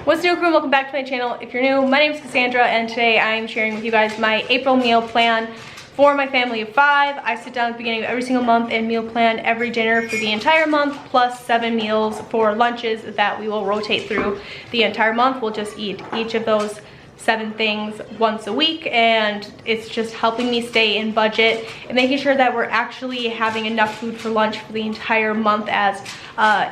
What's new, crew? Welcome back to my channel. If you're new, my name is Cassandra and today I'm sharing with you guys my April meal plan for my family of 5. I sit down at the beginning of every single month and meal plan every dinner for the entire month, plus 7 meals for lunches that we will rotate through the entire month. We'll just eat each of those 7 things once a week, and it's just helping me stay in budget and making sure that we're actually having enough food for lunch for the entire month, as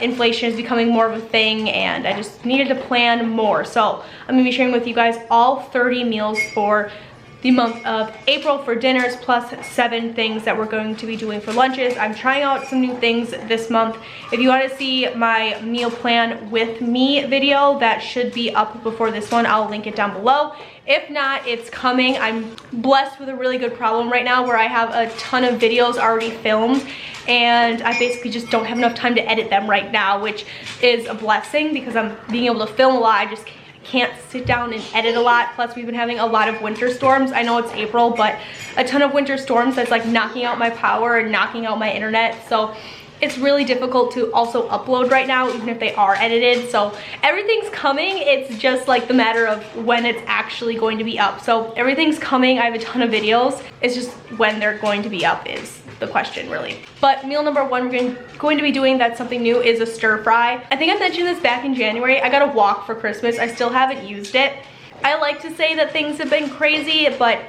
inflation is becoming more of a thing and I just needed to plan more. So I'm gonna be sharing with you guys all 30 meals for the month of April for dinners, plus 7 things that we're going to be doing for lunches. I'm trying out some new things this month. If you want to see my meal plan with me video, that should be up before this one. I'll link it down below. If not, it's coming. I'm blessed with a really good problem right now where I have a ton of videos already filmed and I basically just don't have enough time to edit them right now, which is a blessing because I'm being able to film a lot. I just can't sit down and edit a lot. Plus we've been having a lot of winter storms. I know it's April, but a ton of winter storms that's like knocking out my power and knocking out my internet. So it's really difficult to also upload right now, even if they are edited. So everything's coming. It's just like the matter of when it's actually going to be up. So everything's coming. I have a ton of videos. It's just when they're going to be up is the question, really. But meal number 1 we're going to be doing, that's something new, is a stir fry. I think I mentioned this back in January. I got a wok for Christmas. I still haven't used it. I like to say that things have been crazy, but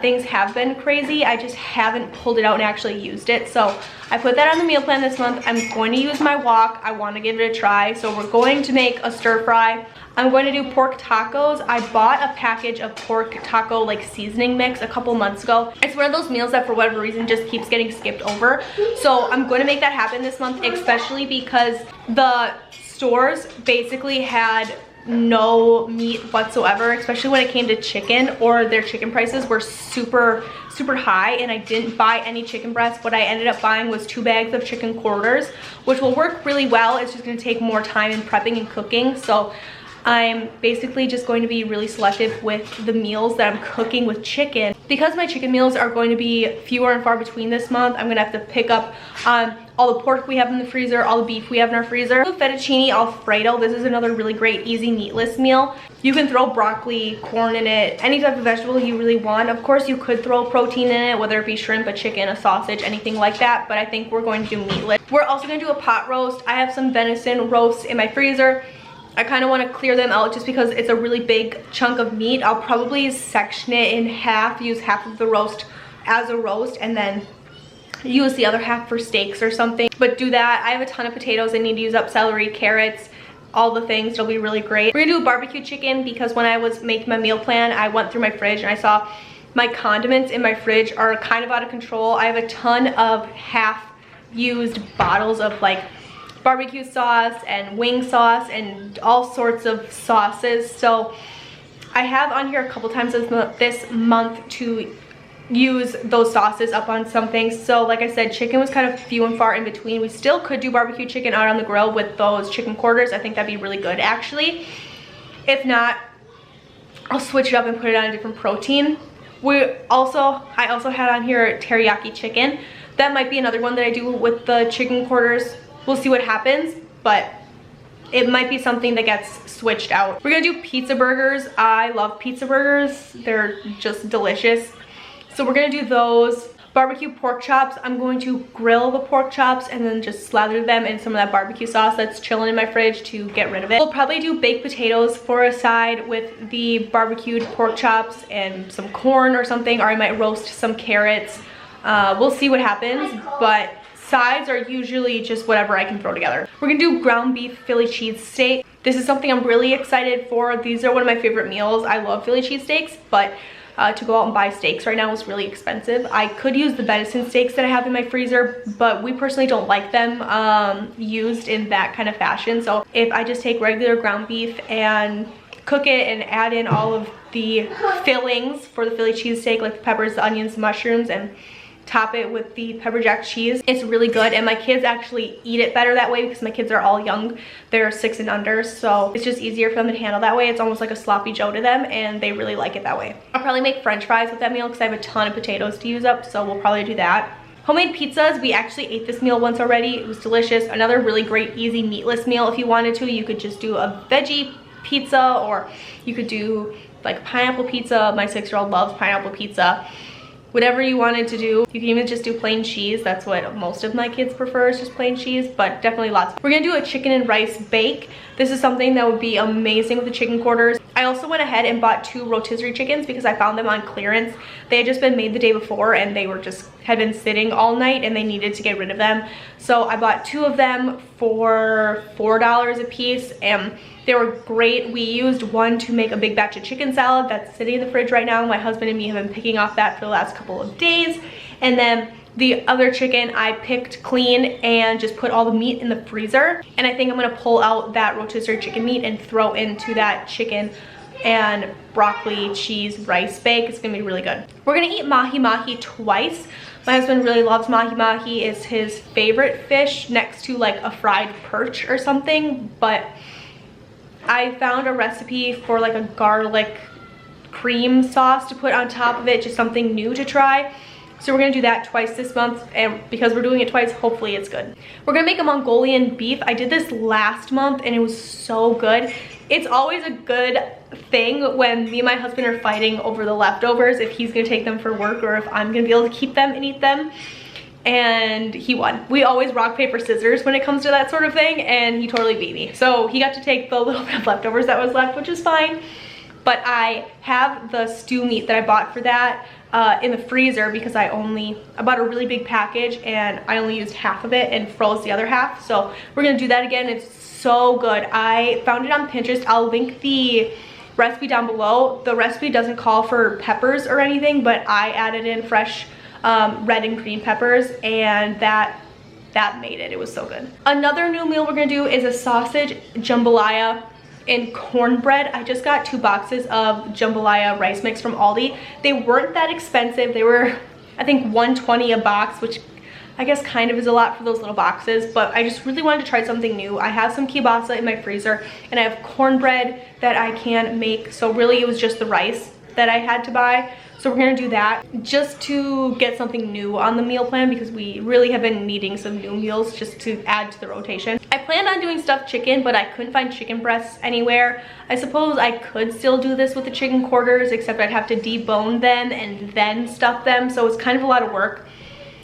things have been crazy. I just haven't pulled it out and actually used it. So I put that on the meal plan this month. I'm going to use my wok. I want to give it a try. So we're going to make a stir fry. I'm going to do pork tacos. I bought a package of pork taco like seasoning mix a couple months ago. It's one of those meals that for whatever reason just keeps getting skipped over. So I'm going to make that happen this month, especially because the stores basically had no meat whatsoever, especially when it came to chicken, or their chicken prices were super high, and I didn't buy any chicken breasts. What I ended up buying was 2 bags of chicken quarters, which will work really well. It's just going to take more time in prepping and cooking. So I'm basically just going to be really selective with the meals that I'm cooking with chicken. Because my chicken meals are going to be fewer and far between this month, I'm gonna have to pick up all the pork we have in the freezer, all the beef we have in our freezer. Fettuccine Alfredo, this is another really great easy meatless meal. You can throw broccoli, corn in it, any type of vegetable you really want. Of course you could throw protein in it, whether it be shrimp, a chicken, a sausage, anything like that, but I think we're going to do meatless. We're also gonna do a pot roast. I have some venison roasts in my freezer. I kind of want to clear them out just because it's a really big chunk of meat. I'll probably section it in half, use half of the roast as a roast, and then use the other half for steaks or something. But do that. I have a ton of potatoes I need to use up, celery, carrots, all the things. It'll be really great. We're gonna do a barbecue chicken because when I was making my meal plan, I went through my fridge and I saw my condiments in my fridge are kind of out of control. I have a ton of half-used bottles of like barbecue sauce and wing sauce and all sorts of sauces. So I have on here a couple times this month to use those sauces up on some things. So like I said, chicken was kind of few and far in between. We still could do barbecue chicken out on the grill with those chicken quarters. I think that'd be really good actually. If not, I'll switch it up and put it on a different protein. I also had on here teriyaki chicken. That might be another one that I do with the chicken quarters. We'll see what happens, but it might be something that gets switched out. We're gonna do pizza burgers. I love pizza burgers. They're just delicious. So we're gonna do those. Barbecue pork chops. I'm going to grill the pork chops and then just slather them in some of that barbecue sauce that's chilling in my fridge to get rid of it. We'll probably do baked potatoes for a side with the barbecued pork chops and some corn or something, or I might roast some carrots. We'll see what happens, but sides are usually just whatever I can throw together. We're gonna do ground beef Philly cheesesteak. This is something I'm really excited for. These are one of my favorite meals. I love Philly cheesesteaks, but to go out and buy steaks right now is really expensive. I could use the venison steaks that I have in my freezer, but we personally don't like them used in that kind of fashion. So if I just take regular ground beef and cook it and add in all of the fillings for the Philly cheesesteak, like the peppers, the onions, the mushrooms, and top it with the pepper jack cheese, it's really good. And my kids actually eat it better that way because my kids are all young. They're 6 and under, so it's just easier for them to handle that way. It's almost like a sloppy joe to them and they really like it that way. I'll probably make french fries with that meal because I have a ton of potatoes to use up, so we'll probably do that. Homemade pizzas, we actually ate this meal once already. It was delicious. Another really great easy meatless meal. If you wanted to, you could just do a veggie pizza, or you could do like pineapple pizza. My 6-year-old loves pineapple pizza. Whatever you wanted to do. You can even just do plain cheese. That's what most of my kids prefer, is just plain cheese, but definitely lots. We're gonna do a chicken and rice bake. This is something that would be amazing with the chicken quarters. I also went ahead and bought 2 rotisserie chickens because I found them on clearance. They had just been made the day before and they had been sitting all night and they needed to get rid of them. So I bought 2 of them for $4 a piece, and they were great. We used one to make a big batch of chicken salad that's sitting in the fridge right now. My husband and me have been picking off that for the last couple of days. And then the other chicken I picked clean and just put all the meat in the freezer. And I think I'm gonna pull out that rotisserie chicken meat and throw into that chicken and broccoli cheese rice bake. It's gonna be really good. We're gonna eat mahi-mahi twice. My husband really loves mahi-mahi. It's his favorite fish next to like a fried perch or something, but I found a recipe for like a garlic cream sauce to put on top of it, just something new to try. So we're gonna do that twice this month, and because we're doing it twice, hopefully it's good. We're gonna make a Mongolian beef. I did this last month and it was so good. It's always a good thing when me and my husband are fighting over the leftovers, if he's gonna take them for work or if I'm gonna be able to keep them and eat them. And he won. We always rock, paper, scissors when it comes to that sort of thing, and he totally beat me. So he got to take the little bit of leftovers that was left, which is fine. But I have the stew meat that I bought for that in the freezer because I bought a really big package and I only used half of it and froze the other half. So we're gonna do that again. It's so good. I found it on Pinterest. I'll link the recipe down below. The recipe doesn't call for peppers or anything, but I added in fresh red and green peppers, and that made it. It was so good. Another new meal we're gonna do is a sausage jambalaya and cornbread. I just got 2 boxes of jambalaya rice mix from Aldi. They weren't that expensive. They were, I think, $1.20 a box, which I guess kind of is a lot for those little boxes, but I just really wanted to try something new. I have some kielbasa in my freezer and I have cornbread that I can make. So really it was just the rice that I had to buy. So we're gonna do that just to get something new on the meal plan, because we really have been needing some new meals just to add to the rotation. I planned on doing stuffed chicken, but I couldn't find chicken breasts anywhere. I suppose I could still do this with the chicken quarters, except I'd have to debone them and then stuff them. So it's kind of a lot of work.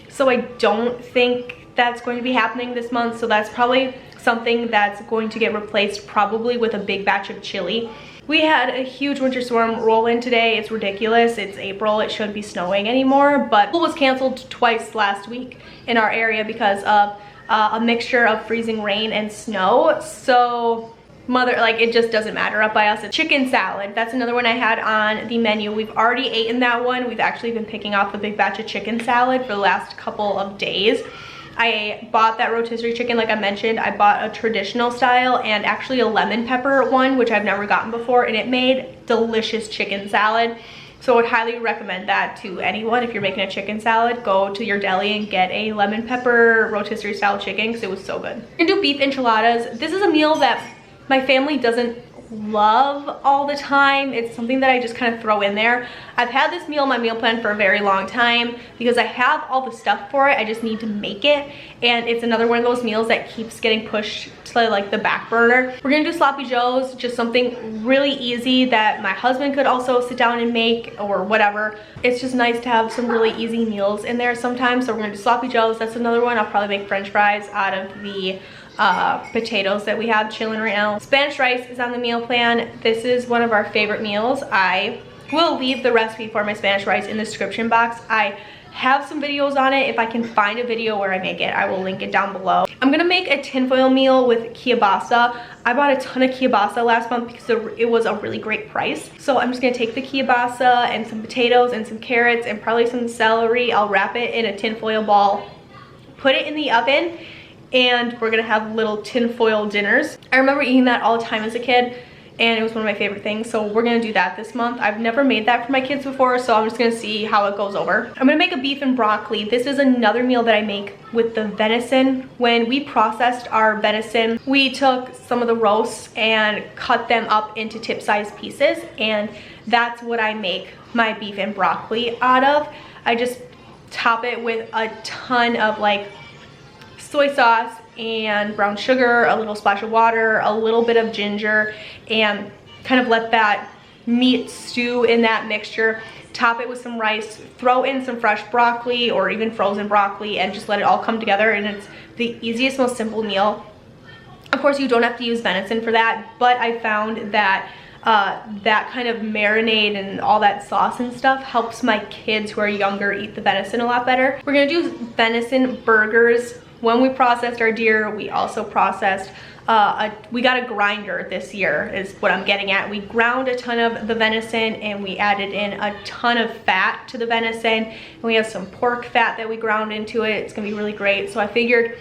So I don't think that's going to be happening this month. So that's probably something that's going to get replaced probably with a big batch of chili. We had a huge winter storm roll in today. It's ridiculous. It's April. It shouldn't be snowing anymore, but school was canceled twice last week in our area because of a mixture of freezing rain and snow. So it just doesn't matter up by us. A chicken salad, that's another one I had on the menu. We've already eaten that one. We've actually been picking off a big batch of chicken salad for the last couple of days. I bought that rotisserie chicken, like I mentioned. I bought a traditional style and actually a lemon pepper one, which I've never gotten before, and it made delicious chicken salad. So I would highly recommend that to anyone. If you're making a chicken salad, go to your deli and get a lemon pepper rotisserie style chicken, because it was so good. We're gonna do beef enchiladas. This is a meal that my family doesn't love all the time. It's something that I just kind of throw in there. I've had this meal on my meal plan for a very long time because I have all the stuff for it. I just need to make it, and it's another one of those meals that keeps getting pushed to like the back burner. We're gonna do sloppy joes, just something really easy that my husband could also sit down and make or whatever. It's just nice to have some really easy meals in there sometimes. So we're gonna do sloppy joes. That's another one. I'll probably make french fries out of the potatoes that we have chilling right now. Spanish rice is on the meal plan. This is one of our favorite meals. I will leave the recipe for my Spanish rice in the description box. I have some videos on it. If I can find a video where I make it, I will link it down below. I'm gonna make a tinfoil meal with kielbasa. I bought a ton of kielbasa last month because it was a really great price. So I'm just gonna take the kielbasa and some potatoes and some carrots and probably some celery. I'll wrap it in a tinfoil ball, put it in the oven, and we're gonna have little tinfoil dinners. I remember eating that all the time as a kid, and it was one of my favorite things. So we're gonna do that this month. I've never made that for my kids before, so I'm just gonna see how it goes over. I'm gonna make a beef and broccoli. This is another meal that I make with the venison. When we processed our venison, we took some of the roasts and cut them up into tip-sized pieces, and that's what I make my beef and broccoli out of. I just top it with a ton of like soy sauce and brown sugar, a little splash of water, a little bit of ginger, and kind of let that meat stew in that mixture. Top it with some rice, throw in some fresh broccoli or even frozen broccoli, and just let it all come together, and it's the easiest, most simple meal. Of course, you don't have to use venison for that, but I found that that kind of marinade and all that sauce and stuff helps my kids who are younger eat the venison a lot better. We're gonna do venison burgers. When we processed our deer, we also processed we got a grinder this year is what I'm getting at. We ground a ton of the venison and we added in a ton of fat to the venison, and we have some pork fat that we ground into it. It's gonna be really great. So I figured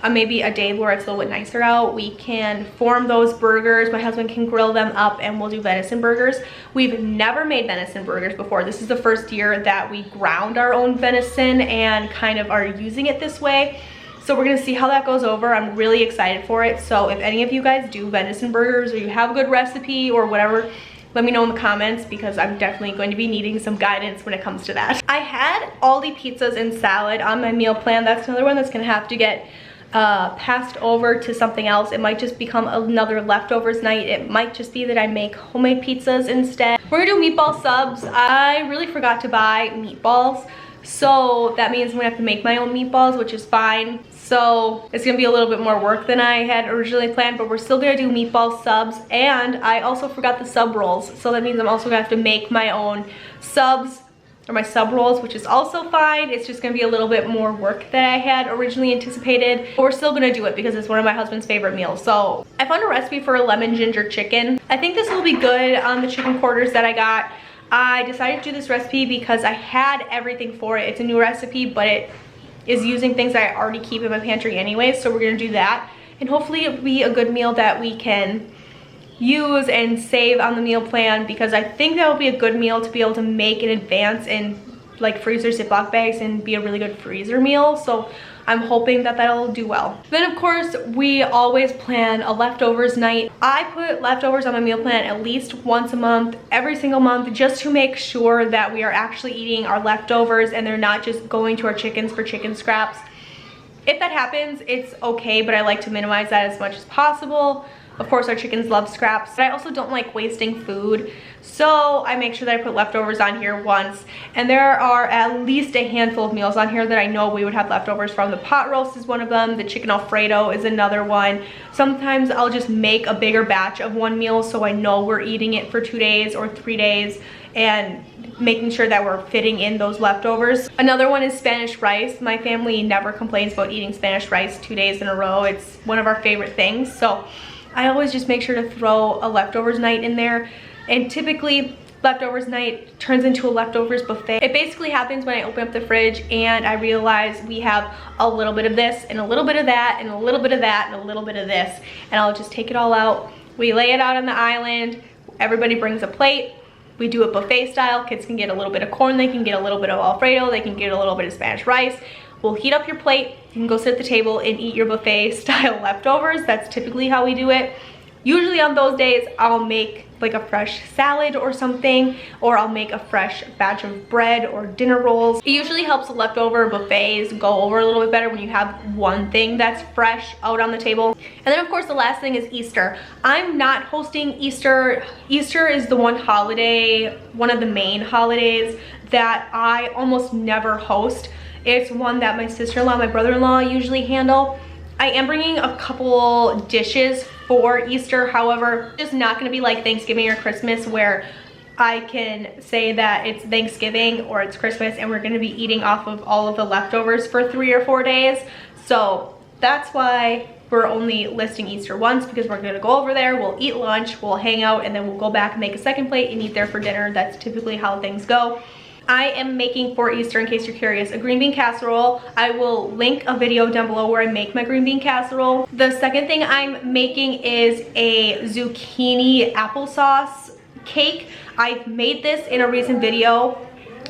maybe a day where it's a little bit nicer out, we can form those burgers. My husband can grill them up and we'll do venison burgers. We've never made venison burgers before. This is the first year that we ground our own venison and kind of are using it this way. So we're gonna see how that goes over. I'm really excited for it. So if any of you guys do venison burgers or you have a good recipe or whatever, let me know in the comments, because I'm definitely going to be needing some guidance when it comes to that. I had Aldi pizzas and salad on my meal plan. That's another one that's gonna have to get passed over to something else. It might just become another leftovers night. It might just be that I make homemade pizzas instead. We're gonna do meatball subs. I really forgot to buy meatballs, so that means I'm gonna have to make my own meatballs, which is fine. So it's gonna be a little bit more work than I had originally planned, but we're still gonna do meatball subs. And I also forgot the sub rolls, so that means I'm also gonna have to make my own subs, or my sub rolls, which is also fine. It's just gonna be a little bit more work than I had originally anticipated, but we're still gonna do it because it's one of my husband's favorite meals. So I found a recipe for a lemon ginger chicken. I think this will be good on the chicken quarters that I got. I decided to do this recipe because I had everything for it. It's a new recipe, but it is using things that I already keep in my pantry anyway, so we're gonna do that. And hopefully it'll be a good meal that we can use and save on the meal plan, because I think that will be a good meal to be able to make in advance in like freezer Ziploc bags and be a really good freezer meal. So I'm hoping that that'll do well. Then of course, we always plan a leftovers night. I put leftovers on my meal plan at least once a month, every single month, just to make sure that we are actually eating our leftovers and they're not just going to our chickens for chicken scraps. If that happens, it's okay, but I like to minimize that as much as possible. Of course, our chickens love scraps, but I also don't like wasting food. So I make sure that I put leftovers on here once. And there are at least a handful of meals on here that I know we would have leftovers from. The pot roast is one of them. The chicken Alfredo is another one. Sometimes I'll just make a bigger batch of one meal so I know we're eating it for 2 days or 3 days, and making sure that we're fitting in those leftovers. Another one is Spanish rice. My family never complains about eating Spanish rice 2 days in a row. It's one of our favorite things. So I always just make sure to throw a leftovers night in there. And typically leftovers night turns into a leftovers buffet. It basically happens when I open up the fridge and I realize we have a little bit of this and a little bit of that and a little bit of that and a little bit of this, and I'll just take it all out. We lay it out on the island. Everybody brings a plate. We do it buffet style. Kids can get a little bit of corn, they can get a little bit of Alfredo, they can get a little bit of Spanish rice. We'll heat up your plate. You can go sit at the table and eat your buffet style leftovers. That's typically how we do it. Usually on those days, I'll make like a fresh salad or something, or I'll make a fresh batch of bread or dinner rolls. It usually helps the leftover buffets go over a little bit better when you have one thing that's fresh out on the table. And then of course the last thing is Easter. I'm not hosting Easter. Easter is the one holiday, one of the main holidays that I almost never host. It's one that my sister-in-law, my brother-in-law usually handle. I am bringing a couple dishes for Easter. However, it's not gonna be like Thanksgiving or Christmas where I can say that it's Thanksgiving or it's Christmas and we're gonna be eating off of all of the leftovers for 3 or 4 days. So that's why we're only listing Easter once, because we're gonna go over there, we'll eat lunch, we'll hang out, and then we'll go back and make a second plate and eat there for dinner. That's typically how things go. I am making for Easter, in case you're curious, a green bean casserole. I will link a video down below where I make my green bean casserole. The second thing I'm making is a zucchini applesauce cake. I've made this in a recent video,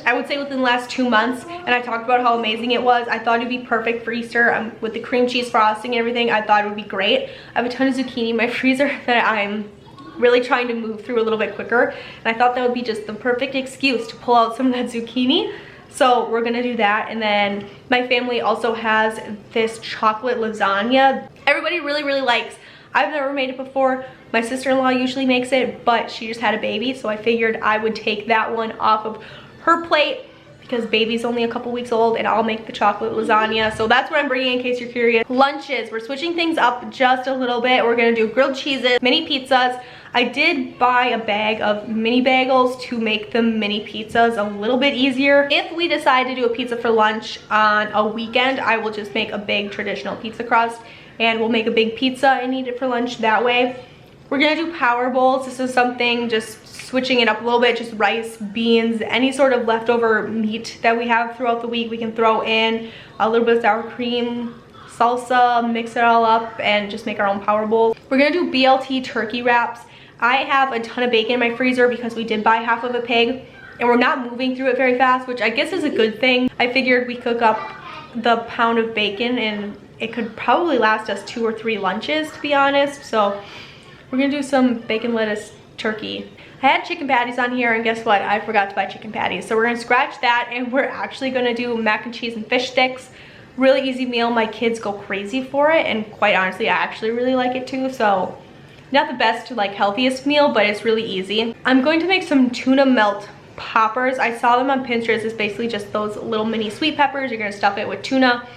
I would say within the last 2 months, and I talked about how amazing it was. I thought it'd be perfect for Easter with the cream cheese frosting and everything. I thought it would be great. I have a ton of zucchini in my freezer that I'm really trying to move through a little bit quicker, and I thought that would be just the perfect excuse to pull out some of that zucchini. So we're gonna do that. And then my family also has this chocolate lasagna. Everybody really likes I've never made it before. My sister-in-law usually makes it, but she just had a baby, so I figured I would take that one off of her plate because baby's only a couple weeks old, and I'll make the chocolate lasagna. So that's what I'm bringing in case you're curious. Lunches, we're switching things up just a little bit. We're gonna do grilled cheeses, mini pizzas. I did buy a bag of mini bagels to make the mini pizzas a little bit easier. If we decide to do a pizza for lunch on a weekend, I will just make a big traditional pizza crust and we'll make a big pizza and eat it for lunch that way. We're gonna do power bowls. This is something just switching it up a little bit, just rice, beans, any sort of leftover meat that we have throughout the week. We can throw in a little bit of sour cream, salsa, mix it all up and just make our own power bowl. We're gonna do BLT turkey wraps. I have a ton of bacon in my freezer because we did buy half of a pig and we're not moving through it very fast, which I guess is a good thing. I figured we cook up the pound of bacon and it could probably last us 2 or 3 lunches, to be honest. So we're gonna do some bacon lettuce turkey. I had chicken patties on here and guess what? I forgot to buy chicken patties. So we're gonna scratch that and we're actually gonna do mac and cheese and fish sticks. Really easy meal. My kids go crazy for it and quite honestly, I actually really like it too. So not the best, like healthiest meal, but it's really easy. I'm going to make some tuna melt poppers. I saw them on Pinterest. It's basically just those little mini sweet peppers. You're gonna stuff it with tuna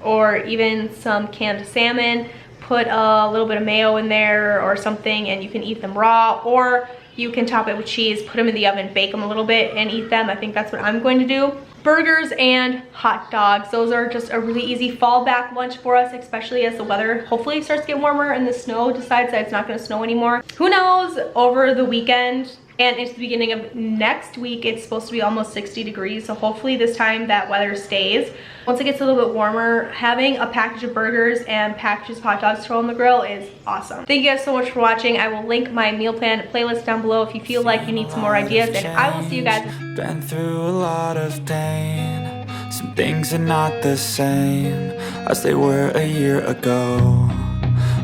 or even some canned salmon. Put a little bit of mayo in there or something and you can eat them raw, or you can top it with cheese, put them in the oven, bake them a little bit and eat them. I think that's what I'm going to do. Burgers and hot dogs. Those are just a really easy fallback lunch for us, especially as the weather hopefully starts to get warmer and the snow decides that it's not gonna snow anymore. Who knows, over the weekend and it's the beginning of next week, it's supposed to be almost 60 degrees. So hopefully this time that weather stays. Once it gets a little bit warmer, having a package of burgers and packages of hot dogs to throw on the grill is awesome. Thank you guys so much for watching. I will link my meal plan playlist down below if you feel like you need some more ideas, and I will see you guys. Been through a lot of pain. Some things are not the same as they were a year ago,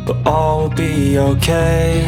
but all will be okay.